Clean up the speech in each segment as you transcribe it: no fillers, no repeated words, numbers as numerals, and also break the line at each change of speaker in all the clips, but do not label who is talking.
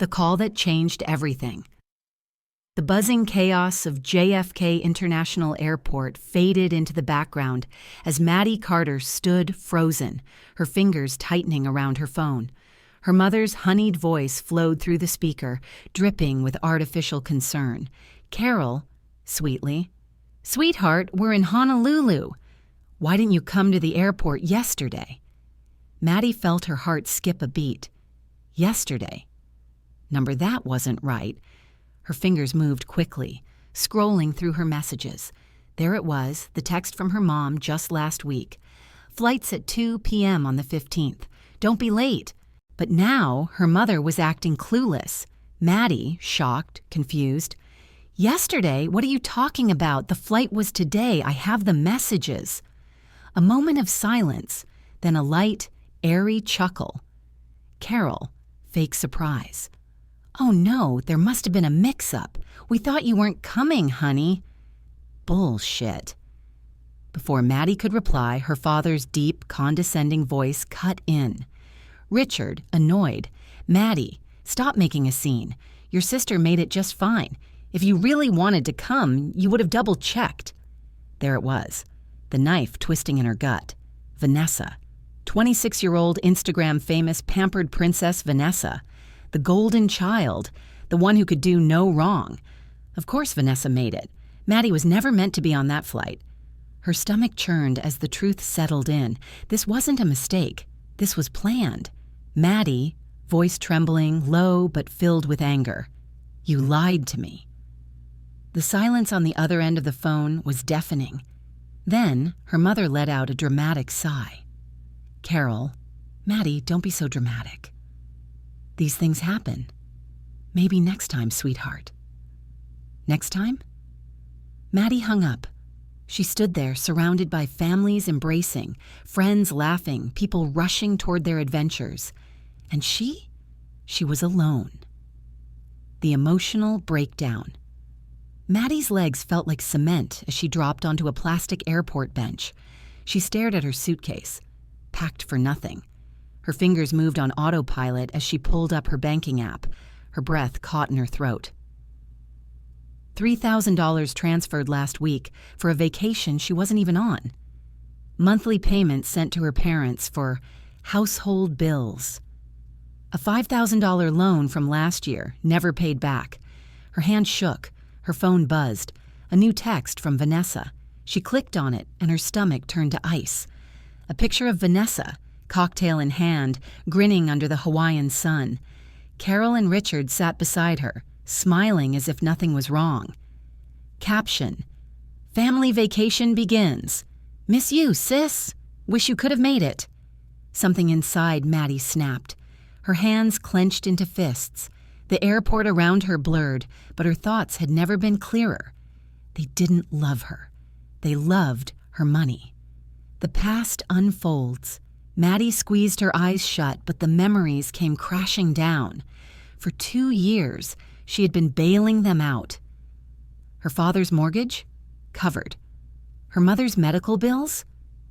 The call that changed everything. The buzzing chaos of JFK International Airport faded into the background as Maddie Carter stood frozen, her fingers tightening around her phone. Her mother's honeyed voice flowed through the speaker, dripping with artificial concern. "Carol," sweetly. "Sweetheart, we're in Honolulu. Why didn't you come to the airport yesterday?" Maddie felt her heart skip a beat. Yesterday. Number that wasn't right. Her fingers moved quickly, scrolling through her messages. There it was, the text from her mom just last week. "Flight's at 2 p.m. on the 15th. Don't be late." But now her mother was acting clueless. Maddie, shocked, confused. "Yesterday? What are you talking about? The flight was today. I have the messages." A moment of silence, then a light, airy chuckle. "Carol," fake surprise. "Oh no, there must have been a mix-up. We thought you weren't coming, honey." Bullshit. Before Maddie could reply, her father's deep, condescending voice cut in. "Richard, annoyed. Maddie, stop making a scene. Your sister made it just fine. If you really wanted to come, you would have double-checked." There it was, the knife twisting in her gut. Vanessa. 26-year-old Instagram-famous pampered princess Vanessa. The golden child, the one who could do no wrong. Of course Vanessa made it. Maddie was never meant to be on that flight. Her stomach churned as the truth settled in. This wasn't a mistake. This was planned. Maddie, voice trembling, low but filled with anger. "You lied to me." The silence on the other end of the phone was deafening. Then her mother let out a dramatic sigh. "Carol, Maddie, don't be so dramatic. These things happen. Maybe next time, sweetheart." Next time? Maddie hung up. She stood there, surrounded by families embracing, friends laughing, people rushing toward their adventures. And she was alone. The emotional breakdown. Maddie's legs felt like cement as she dropped onto a plastic airport bench. She stared at her suitcase, packed for nothing. Her fingers moved on autopilot as she pulled up her banking app, her breath caught in her throat. $3,000 transferred last week for a vacation she wasn't even on. Monthly payments sent to her parents for household bills. A $5,000 loan from last year, never paid back. Her hand shook, her phone buzzed. A new text from Vanessa. She clicked on it and her stomach turned to ice. A picture of Vanessa, cocktail in hand, grinning under the Hawaiian sun. Carol and Richard sat beside her, smiling as if nothing was wrong. Caption: "Family vacation begins. Miss you, sis. Wish you could have made it." Something inside Maddie snapped. Her hands clenched into fists. The airport around her blurred, but her thoughts had never been clearer. They didn't love her. They loved her money. The past unfolds. Maddie squeezed her eyes shut, but the memories came crashing down. For 2 years, she had been bailing them out. Her father's mortgage? Covered. Her mother's medical bills?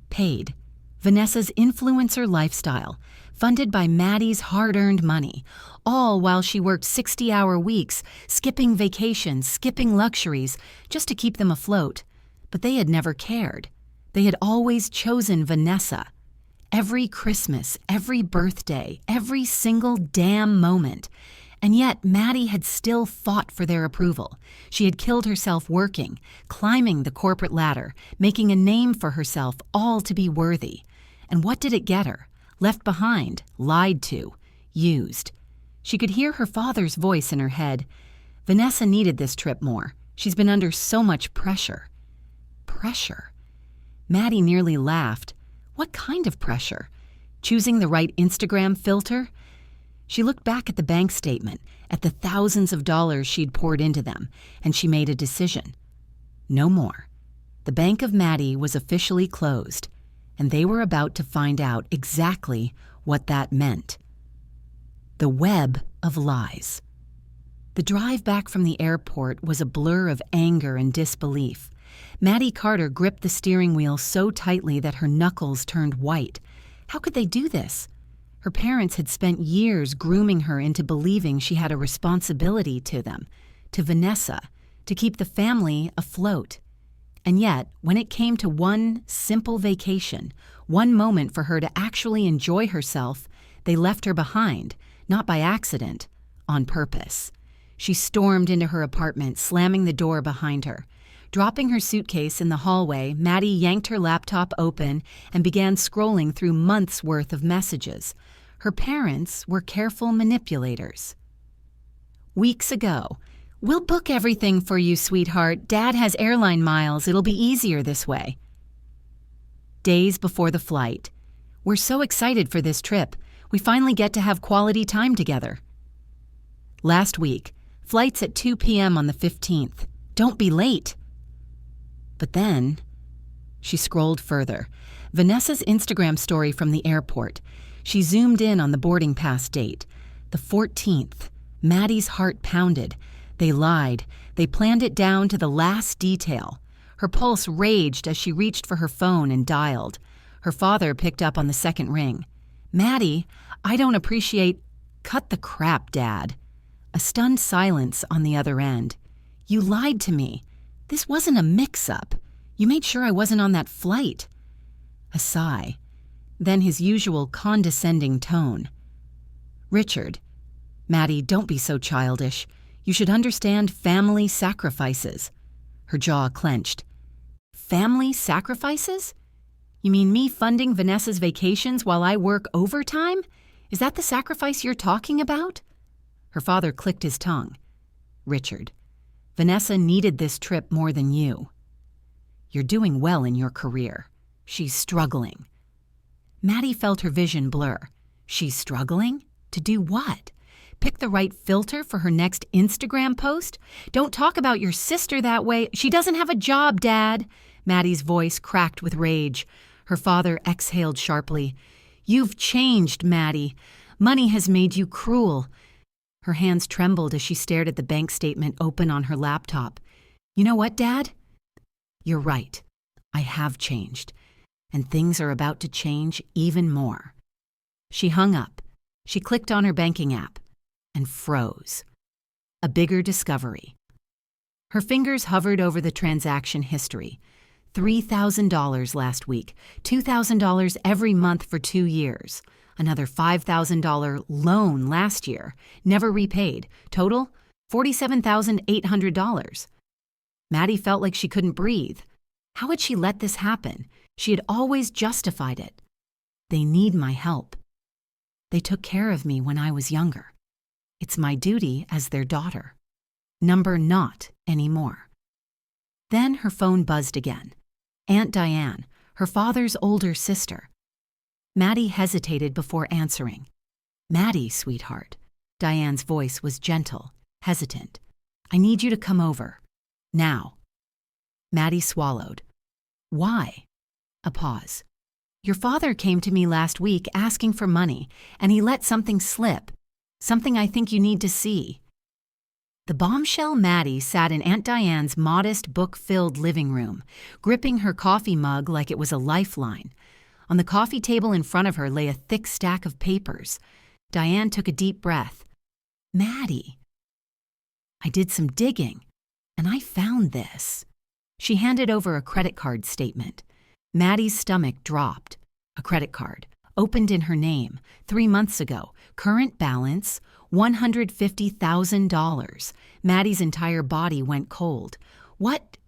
Paid. Vanessa's influencer lifestyle, funded by Maddie's hard-earned money, all while she worked 60-hour weeks, skipping vacations, skipping luxuries, just to keep them afloat. But they had never cared. They had always chosen Vanessa. Every Christmas, every birthday, every single damn moment. And yet Maddie had still fought for their approval. She had killed herself working, climbing the corporate ladder, making a name for herself, all to be worthy. And what did it get her? Left behind, lied to, used. She could hear her father's voice in her head. Vanessa needed this trip more. She's been under so much pressure. Pressure? Maddie nearly laughed. What kind of pressure? Choosing the right Instagram filter? She looked back at the bank statement, at the thousands of dollars she'd poured into them, and she made a decision. No more. The Bank of Maddie was officially closed, and they were about to find out exactly what that meant. The web of lies. The drive back from the airport was a blur of anger and disbelief. Maddie Carter gripped the steering wheel so tightly that her knuckles turned white. How could they do this? Her parents had spent years grooming her into believing she had a responsibility to them, to Vanessa, to keep the family afloat. And yet, when it came to one simple vacation, one moment for her to actually enjoy herself, they left her behind, not by accident, on purpose. She stormed into her apartment, slamming the door behind her. Dropping her suitcase in the hallway, Maddie yanked her laptop open and began scrolling through months' worth of messages. Her parents were careful manipulators. Weeks ago, "We'll book everything for you, sweetheart. Dad has airline miles. It'll be easier this way." Days before the flight, "We're so excited for this trip. We finally get to have quality time together." Last week, "Flight's at 2 p.m. on the 15th. Don't be late." But then, she scrolled further. Vanessa's Instagram story from the airport. She zoomed in on the boarding pass date. The 14th. Maddie's heart pounded. They lied. They planned it down to the last detail. Her pulse raged as she reached for her phone and dialed. Her father picked up on the second ring. "Maddie, I don't appreciate—" "Cut the crap, Dad." A stunned silence on the other end. "You lied to me. This wasn't a mix-up. You made sure I wasn't on that flight." A sigh. Then his usual condescending tone. "Richard, Maddie, don't be so childish. You should understand family sacrifices." Her jaw clenched. "Family sacrifices? You mean me funding Vanessa's vacations while I work overtime? Is that the sacrifice you're talking about?" Her father clicked his tongue. "Richard, Vanessa needed this trip more than you. You're doing well in your career. She's struggling." Maddie felt her vision blur. She's struggling? To do what? Pick the right filter for her next Instagram post? "Don't talk about your sister that way. She doesn't have a job, Dad." Maddie's voice cracked with rage. Her father exhaled sharply. "You've changed, Maddie. Money has made you cruel." Her hands trembled as she stared at the bank statement open on her laptop. "You know what, Dad? You're right. I have changed. And things are about to change even more." She hung up. She clicked on her banking app and froze. A bigger discovery. Her fingers hovered over the transaction history. $3,000 last week, $2,000 every month for 2 years. Another $5,000 loan last year, never repaid. Total, $47,800. Maddie felt like she couldn't breathe. How had she let this happen? She had always justified it. "They need my help. They took care of me when I was younger. It's my duty as their daughter. Number not anymore." Then her phone buzzed again. Aunt Diane, her father's older sister. Maddie hesitated before answering. "Maddie, sweetheart." Diane's voice was gentle, hesitant. "I need you to come over. Now." Maddie swallowed. "Why?" A pause. "Your father came to me last week asking for money, and he let something slip. Something I think you need to see." The bombshell Maddie sat in Aunt Diane's modest, book-filled living room, gripping her coffee mug like it was a lifeline. On the coffee table in front of her lay a thick stack of papers. Diane took a deep breath. "Maddie." "I did some digging, and I found this." She handed over a credit card statement. Maddie's stomach dropped. A credit card, opened in her name, 3 months ago. Current balance, $150,000. Maddie's entire body went cold. "What?"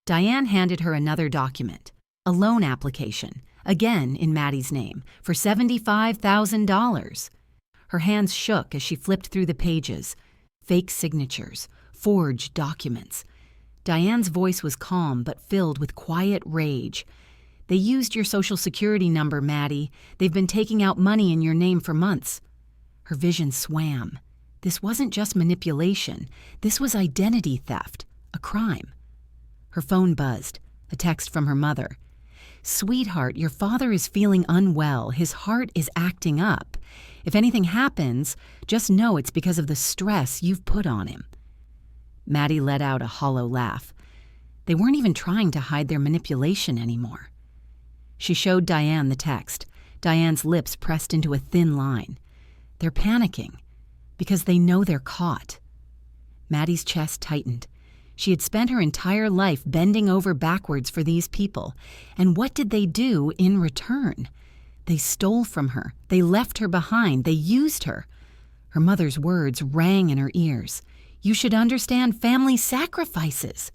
Diane handed her another document, a loan application, again in Maddie's name, for $75,000. Her hands shook as she flipped through the pages. Fake signatures, forged documents. Diane's voice was calm but filled with quiet rage. "They used your Social Security number, Maddie. They've been taking out money in your name for months." Her vision swam. This wasn't just manipulation. This was identity theft, a crime. Her phone buzzed, a text from her mother. "Sweetheart, your father is feeling unwell. His heart is acting up. If anything happens, just know it's because of the stress you've put on him." Maddie let out a hollow laugh. They weren't even trying to hide their manipulation anymore. She showed Diane the text. Diane's lips pressed into a thin line. They're panicking because they know they're caught. Maddie's chest tightened. She had spent her entire life bending over backwards for these people, and what did they do in return? They stole from her. They left her behind. They used her. Her mother's words rang in her ears. You should understand family sacrifices.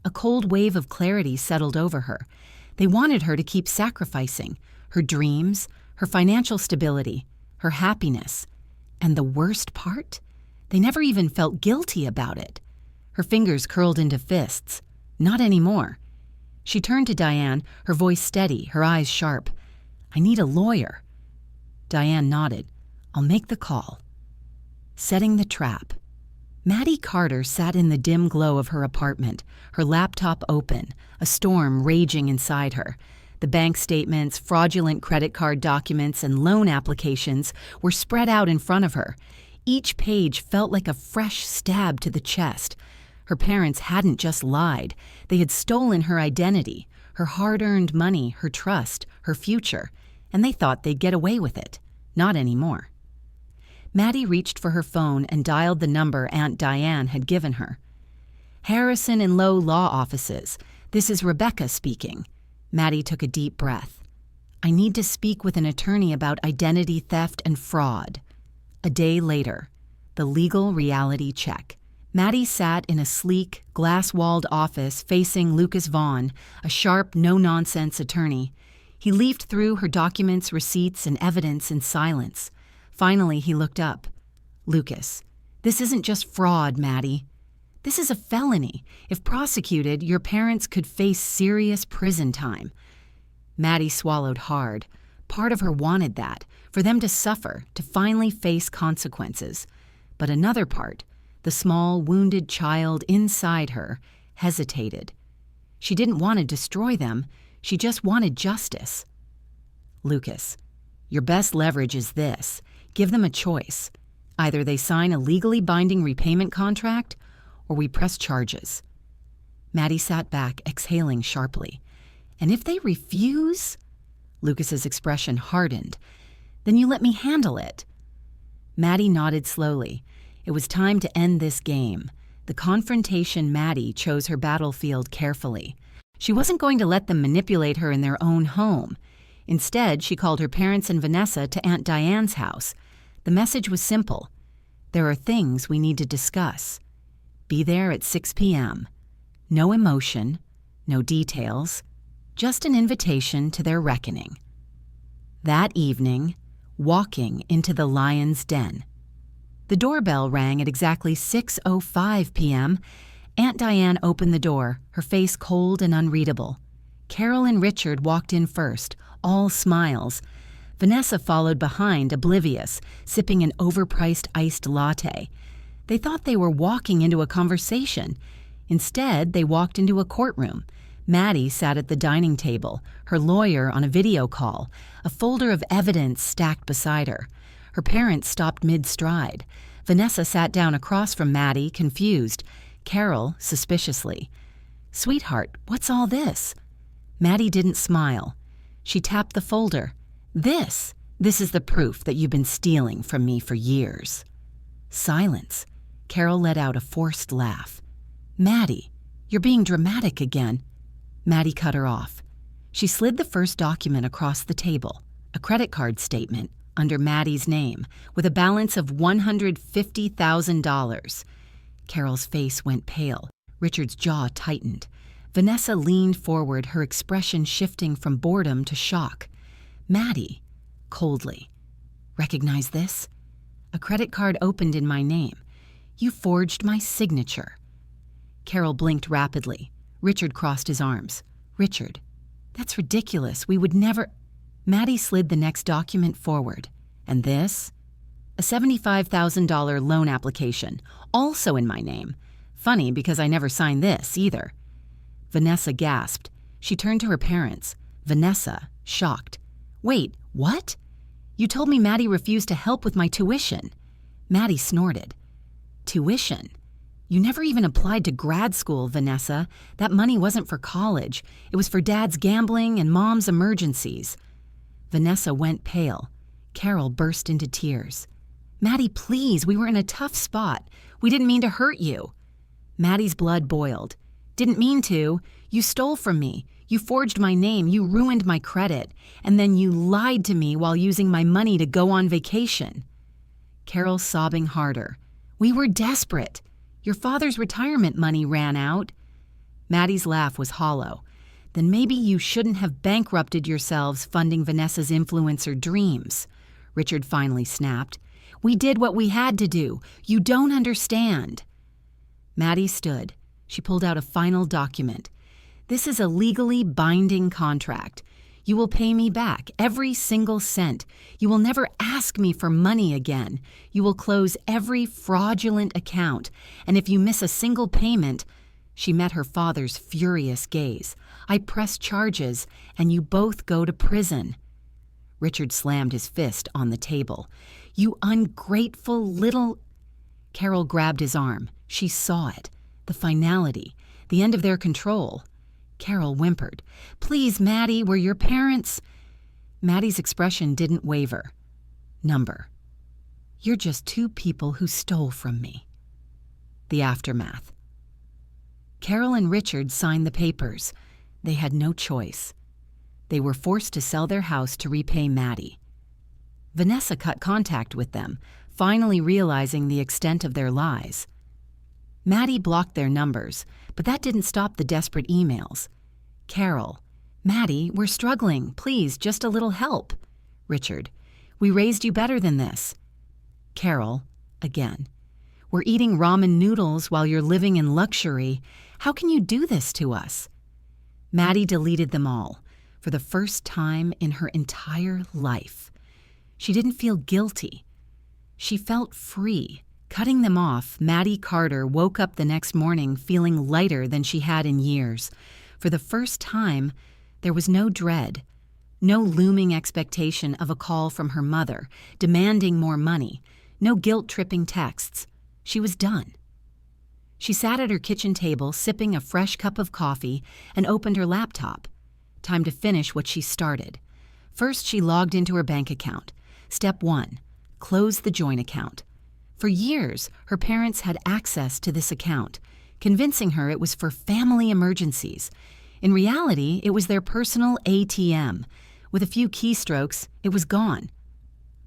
A cold wave of clarity settled over her. They wanted her to keep sacrificing her dreams, her financial stability, her happiness. And the worst part? They never even felt guilty about it. Her fingers curled into fists. Not anymore. She turned to Diane, her voice steady, her eyes sharp. I need a lawyer. Diane nodded. I'll make the call. Setting the trap. Maddie Carter sat in the dim glow of her apartment, her laptop open, a storm raging inside her. The bank statements, fraudulent credit card documents, and loan applications were spread out in front of her. Each page felt like a fresh stab to the chest. Her parents hadn't just lied. They had stolen her identity, her hard-earned money, her trust, her future, and they thought they'd get away with it. Not anymore. Maddie reached for her phone and dialed the number Aunt Diane had given her. Harrison and Lowe Law Offices. This is Rebecca speaking. Maddie took a deep breath. I need to speak with an attorney about identity theft and fraud. A day later, the legal reality check. Maddie sat in a sleek, glass-walled office facing Lucas Vaughn, a sharp, no-nonsense attorney. He leafed through her documents, receipts, and evidence in silence. Finally, he looked up. Lucas, this isn't just fraud, Maddie. This is a felony. If prosecuted, your parents could face serious prison time. Maddie swallowed hard. Part of her wanted that, for them to suffer, to finally face consequences. But another part, the small, wounded child inside her, hesitated. She didn't want to destroy them. She just wanted justice. Lucas, your best leverage is this. Give them a choice. Either they sign a legally binding repayment contract, or we press charges. Maddie sat back, exhaling sharply. And if they refuse? Lucas's expression hardened. Then you let me handle it. Maddie nodded slowly. It was time to end this game. The confrontation Maddie chose her battlefield carefully. She wasn't going to let them manipulate her in their own home. Instead, she called her parents and Vanessa to Aunt Diane's house. The message was simple. There are things we need to discuss. Be there at 6 p.m. No emotion, no details, just an invitation to their reckoning. That evening, walking into the lion's den. The doorbell rang at exactly 6:05 p.m. Aunt Diane opened the door, her face cold and unreadable. Carol and Richard walked in first, all smiles. Vanessa followed behind, oblivious, sipping an overpriced iced latte. They thought they were walking into a conversation. Instead, they walked into a courtroom. Maddie sat at the dining table, her lawyer on a video call, a folder of evidence stacked beside her. Her parents stopped mid-stride. Vanessa sat down across from Maddie, confused. Carol, suspiciously. Sweetheart, what's all this? Maddie didn't smile. She tapped the folder. This is the proof that you've been stealing from me for years. Silence. Carol let out a forced laugh. Maddie, you're being dramatic again. Maddie cut her off. She slid the first document across the table, a credit card statement under Maddie's name, with a balance of $150,000. Carol's face went pale. Richard's jaw tightened. Vanessa leaned forward, her expression shifting from boredom to shock. Maddie, coldly. Recognize this? A credit card opened in my name. You forged my signature. Carol blinked rapidly. Richard crossed his arms. Richard, that's ridiculous. We would never... Maddie slid the next document forward. And this? A $75,000 loan application, also in my name. Funny because I never signed this either. Vanessa gasped. She turned to her parents. Vanessa, shocked. Wait, what? You told me Maddie refused to help with my tuition. Maddie snorted. Tuition? You never even applied to grad school, Vanessa. That money wasn't for college. It was for Dad's gambling and Mom's emergencies. Vanessa went pale. Carol burst into tears. "Maddie, please, we were in a tough spot. We didn't mean to hurt you." Maddie's blood boiled. "Didn't mean to. You stole from me. You forged my name. You ruined my credit. And then you lied to me while using my money to go on vacation." Carol sobbing harder. "We were desperate. Your father's retirement money ran out." Maddie's laugh was hollow. "Then maybe you shouldn't have bankrupted yourselves funding Vanessa's influencer dreams," Richard finally snapped. "We did what we had to do. You don't understand." Maddie stood. She pulled out a final document. "This is a legally binding contract. You will pay me back, every single cent. You will never ask me for money again. You will close every fraudulent account. And if you miss a single payment—" She met her father's furious gaze. "I press charges, and you both go to prison." Richard slammed his fist on the table. "You ungrateful little—" Carol grabbed his arm. She saw it. The finality. The end of their control. Carol whimpered. "Please, Maddie, we're your parents." Maddie's expression didn't waver. "Number. You're just two people who stole from me." The aftermath. Carol and Richard signed the papers. They had no choice. They were forced to sell their house to repay Maddie. Vanessa cut contact with them, finally realizing the extent of their lies. Maddie blocked their numbers, but that didn't stop the desperate emails. Carol, "Maddie, we're struggling. Please, just a little help." Richard, "We raised you better than this." Carol, again, "We're eating ramen noodles while you're living in luxury. How can you do this to us?" Maddie deleted them all, for the first time in her entire life. She didn't feel guilty. She felt free. Cutting them off, Maddie Carter woke up the next morning feeling lighter than she had in years. For the first time, there was no dread, no looming expectation of a call from her mother, demanding more money, no guilt-tripping texts. She was done. She sat at her kitchen table, sipping a fresh cup of coffee, and opened her laptop. Time to finish what she started. First, she logged into her bank account. Step 1, close the joint account. For years, her parents had access to this account, convincing her it was for family emergencies. In reality, it was their personal ATM. With a few keystrokes, it was gone.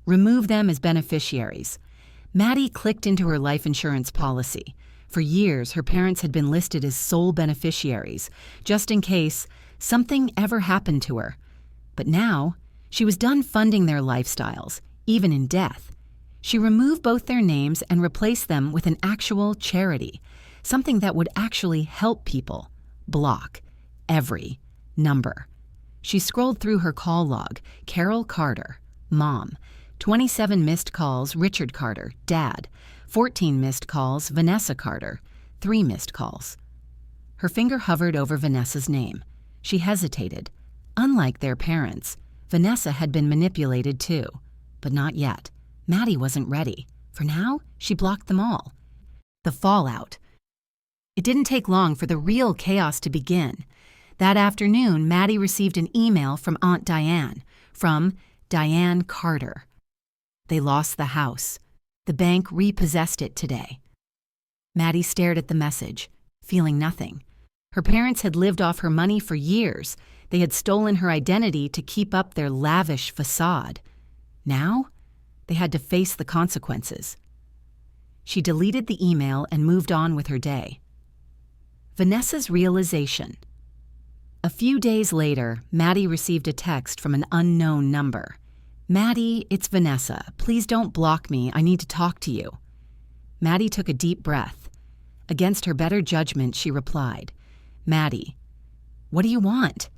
Remove them as beneficiaries. Maddie clicked into her life insurance policy. For years, her parents had been listed as sole beneficiaries, just in case something ever happened to her. But now, she was done funding their lifestyles, even in death. She removed both their names and replaced them with an actual charity, something that would actually help people. Block every number. She scrolled through her call log. Carol Carter, Mom. 27 missed calls, Richard Carter, Dad. 14 missed calls, Vanessa Carter. 3 missed calls. Her finger hovered over Vanessa's name. She hesitated. Unlike their parents, Vanessa had been manipulated too, but not yet. Maddie wasn't ready. For now, she blocked them all. The fallout. It didn't take long for the real chaos to begin. That afternoon, Maddie received an email from Aunt Diane, from Diane Carter. They lost the house. The bank repossessed it today. Maddie stared at the message, feeling nothing. Her parents had lived off her money for years. They had stolen her identity to keep up their lavish facade. Now, they had to face the consequences. She deleted the email and moved on with her day. Vanessa's realization. A few days later, Maddie received a text from an unknown number. "Maddie, it's Vanessa. Please don't block me. I need to talk to you." Maddie took a deep breath. Against her better judgment, she replied, "Maddie, what do you want?"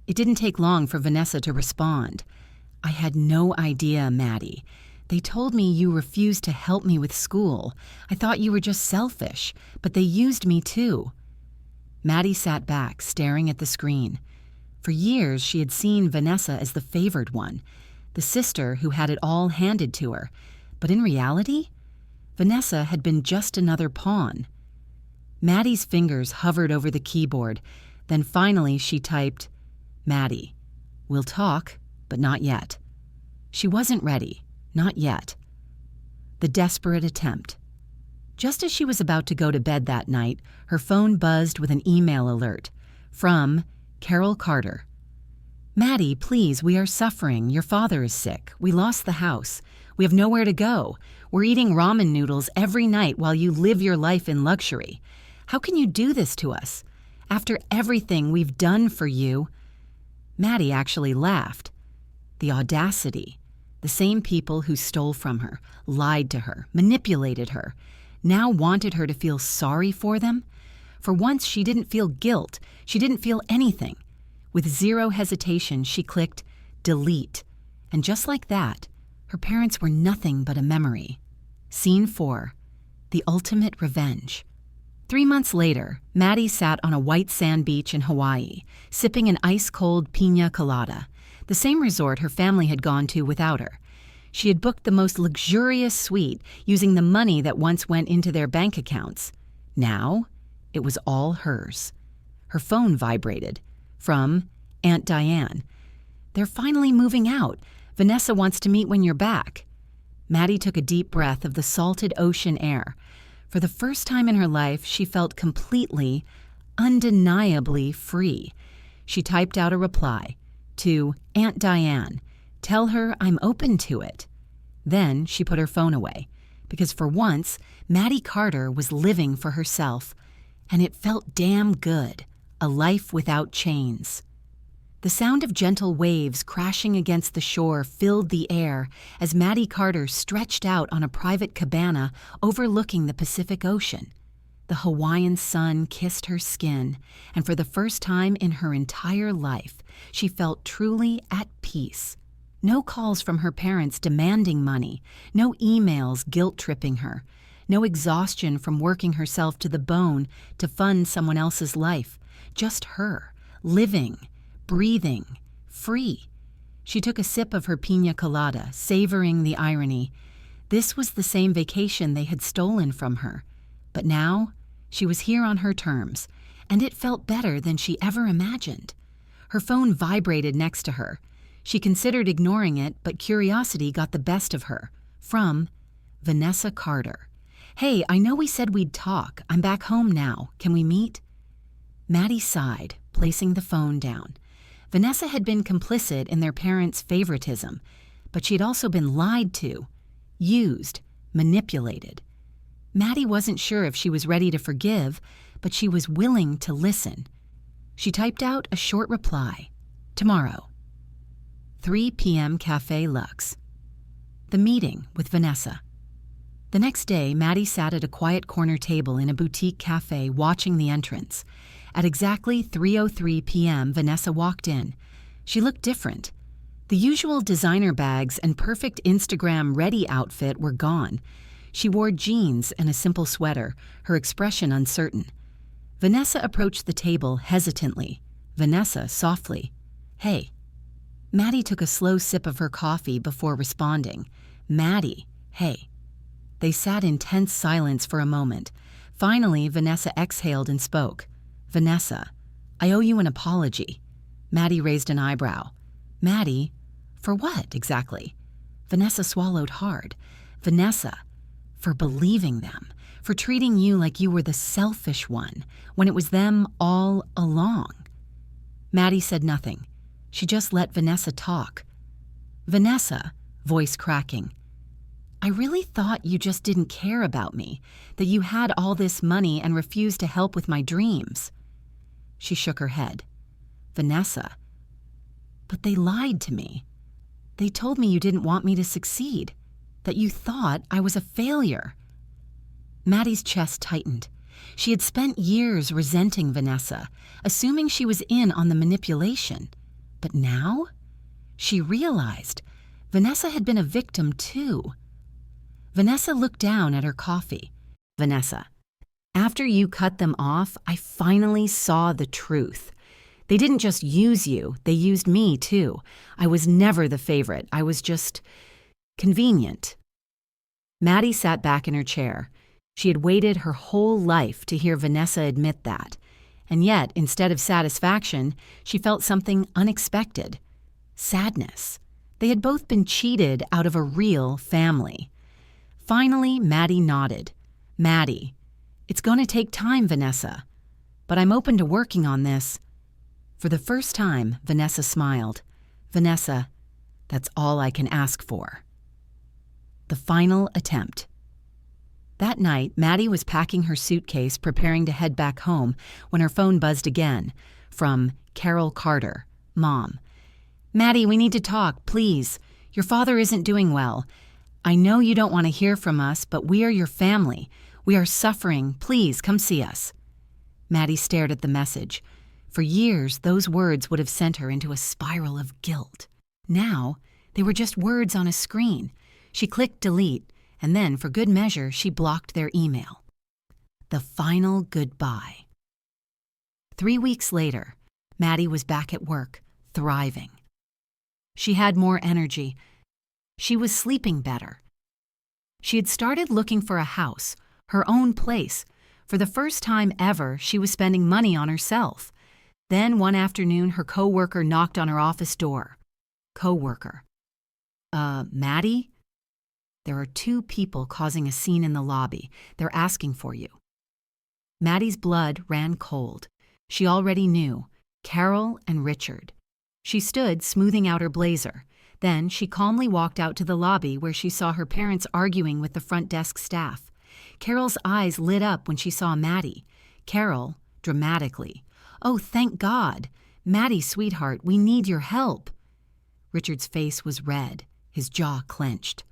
It didn't take long for Vanessa to respond. "I had no idea, Maddie. They told me you refused to help me with school. I thought you were just selfish, but they used me too." Maddie sat back, staring at the screen. For years, she had seen Vanessa as the favored one, the sister who had it all handed to her. But in reality, Vanessa had been just another pawn. Maddie's fingers hovered over the keyboard. Then finally she typed, "Maddie, we'll talk, but not yet. She wasn't ready, not yet. The desperate attempt. Just as she was about to go to bed that night, her phone buzzed with an email alert from Carol Carter. "Maddie, please, we are suffering. Your father is sick. We lost the house. We have nowhere to go. We're eating ramen noodles every night while you live your life in luxury. How can you do this to us? After everything we've done for you." Maddie actually laughed. The audacity. The same people who stole from her, lied to her, manipulated her, now wanted her to feel sorry for them? For once, she didn't feel guilt. She didn't feel anything. With zero hesitation, she clicked delete. And just like that, her parents were nothing but a memory. Scene 4. The ultimate revenge. 3 months later, Maddie sat on a white sand beach in Hawaii, sipping an ice-cold piña colada, the same resort her family had gone to without her. She had booked the most luxurious suite using the money that once went into their bank accounts. Now, it was all hers. Her phone vibrated. From Aunt Diane. "They're finally moving out. Vanessa wants to meet when you're back." Maddie took a deep breath of the salted ocean air. For the first time in her life, she felt completely, undeniably free. She typed out a reply to Aunt Diane. "Tell her I'm open to it." Then she put her phone away, because for once, Maddie Carter was living for herself, and it felt damn good. A life without chains. The sound of gentle waves crashing against the shore filled the air as Maddie Carter stretched out on a private cabana overlooking the Pacific Ocean. The Hawaiian sun kissed her skin, and for the first time in her entire life, she felt truly at peace. No calls from her parents demanding money, no emails guilt-tripping her, no exhaustion from working herself to the bone to fund someone else's life. Just her, living, breathing, free. She took a sip of her piña colada, savoring the irony. This was the same vacation they had stolen from her. But now, she was here on her terms, and it felt better than she ever imagined. Her phone vibrated next to her. She considered ignoring it, but curiosity got the best of her. From Vanessa Carter. "Hey, I know we said we'd talk. I'm back home now. Can we meet?" Maddie sighed, placing the phone down. Vanessa had been complicit in their parents' favoritism, but she'd also been lied to, used, manipulated. Maddie wasn't sure if she was ready to forgive, but she was willing to listen. She typed out a short reply. "Tomorrow. 3 p.m. Café Lux." The meeting with Vanessa. The next day, Maddie sat at a quiet corner table in a boutique cafe watching the entrance. At exactly 3:03 p.m., Vanessa walked in. She looked different. The usual designer bags and perfect Instagram-ready outfit were gone. She wore jeans and a simple sweater, her expression uncertain. Vanessa approached the table hesitantly. Vanessa softly. "Hey." Maddie took a slow sip of her coffee before responding. "Maddie, hey." They sat in tense silence for a moment. Finally, Vanessa exhaled and spoke. "Vanessa, I owe you an apology." Maddie raised an eyebrow. "Maddie, for what exactly?" Vanessa swallowed hard. "Vanessa, for believing them, for treating you like you were the selfish one, when it was them all along." Maddie said nothing. She just let Vanessa talk. "Vanessa," voice cracking, "I really thought you just didn't care about me, that you had all this money and refused to help with my dreams." She shook her head. "Vanessa, but they lied to me. They told me you didn't want me to succeed, that you thought I was a failure." Maddie's chest tightened. She had spent years resenting Vanessa, assuming she was in on the manipulation. But now, she realized Vanessa had been a victim too. Vanessa looked down at her coffee. "Vanessa, after you cut them off, I finally saw the truth. They didn't just use you, they used me too. I was never the favorite. I was just convenient." Maddie sat back in her chair. She had waited her whole life to hear Vanessa admit that. And yet, instead of satisfaction, she felt something unexpected. Sadness. They had both been cheated out of a real family. Finally, Maddie nodded. Maddie, it's going to take time, Vanessa. But I'm open to working on this. For the first time, Vanessa smiled. Vanessa, that's all I can ask for. The final attempt. That night, Maddie was packing her suitcase, preparing to head back home, when her phone buzzed again, from Carol Carter, Mom. Maddie, we need to talk, please. Your father isn't doing well. I know you don't want to hear from us, but we are your family. We are suffering. Please, come see us. Maddie stared at the message. For years, those words would have sent her into a spiral of guilt. Now, they were just words on a screen. She clicked delete, and then, for good measure, she blocked their email. The final goodbye. 3 weeks later, Maddie was back at work, thriving. She had more energy. She was sleeping better. She had started looking for a house, her own place. For the first time ever, she was spending money on herself. Then one afternoon, her coworker knocked on her office door. Coworker. Maddie? There are 2 people causing a scene in the lobby. They're asking for you. Maddie's blood ran cold. She already knew. Carol and Richard. She stood, smoothing out her blazer. Then she calmly walked out to the lobby where she saw her parents arguing with the front desk staff. Carol's eyes lit up when she saw Maddie. Carol, dramatically. Oh, thank God. Maddie, sweetheart, we need your help. Richard's face was red, his jaw clenched.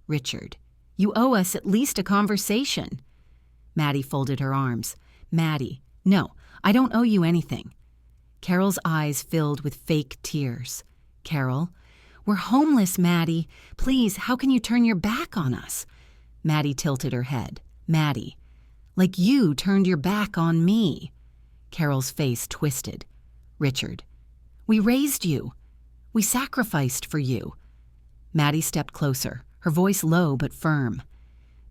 Richard, you owe us at least a conversation. Maddie folded her arms. Maddie, no, I don't owe you anything. Carol's eyes filled with fake tears. Carol, we're homeless, Maddie. Please, how can you turn your back on us? Maddie tilted her head. Maddie, like you turned your back on me. Carol's face twisted. Richard, we raised you. We sacrificed for you. Maddie stepped closer, her voice low but firm.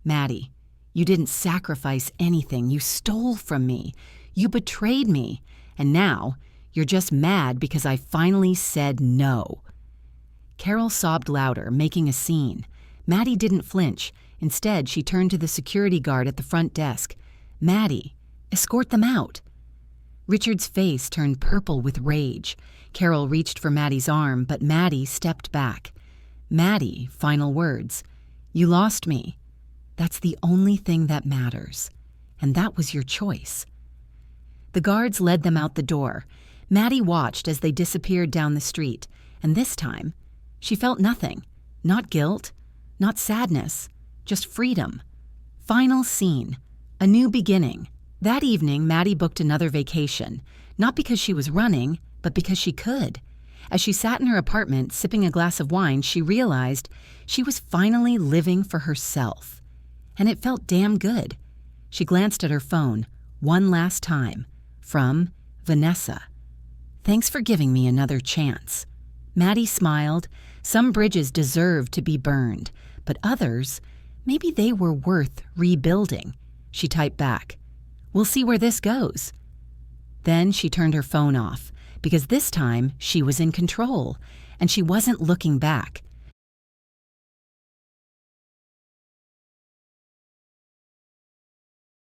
Maddie, you didn't sacrifice anything. You stole from me. You betrayed me. And now, you're just mad because I finally said no. Carol sobbed louder, making a scene. Maddie didn't flinch. Instead, she turned to the security guard at the front desk. Maddie, escort them out. Richard's face turned purple with rage. Carol reached for Maddie's arm, but Maddie stepped back. Maddie, final words. You lost me. That's the only thing that matters. And that was your choice. The guards led them out the door. Maddie watched as they disappeared down the street, and this time, she felt nothing. Not guilt, not sadness, just freedom. Final scene. A new beginning. That evening, Maddie booked another vacation, not because she was running, but because she could. As she sat in her apartment, sipping a glass of wine, she realized she was finally living for herself. And it felt damn good. She glanced at her phone, one last time, from Vanessa. Thanks for giving me another chance. Maddie smiled. Some bridges deserved to be burned, but others, maybe they were worth rebuilding. She typed back, "We'll see where this goes." Then she turned her phone off, because this time she was in control, and she wasn't looking back.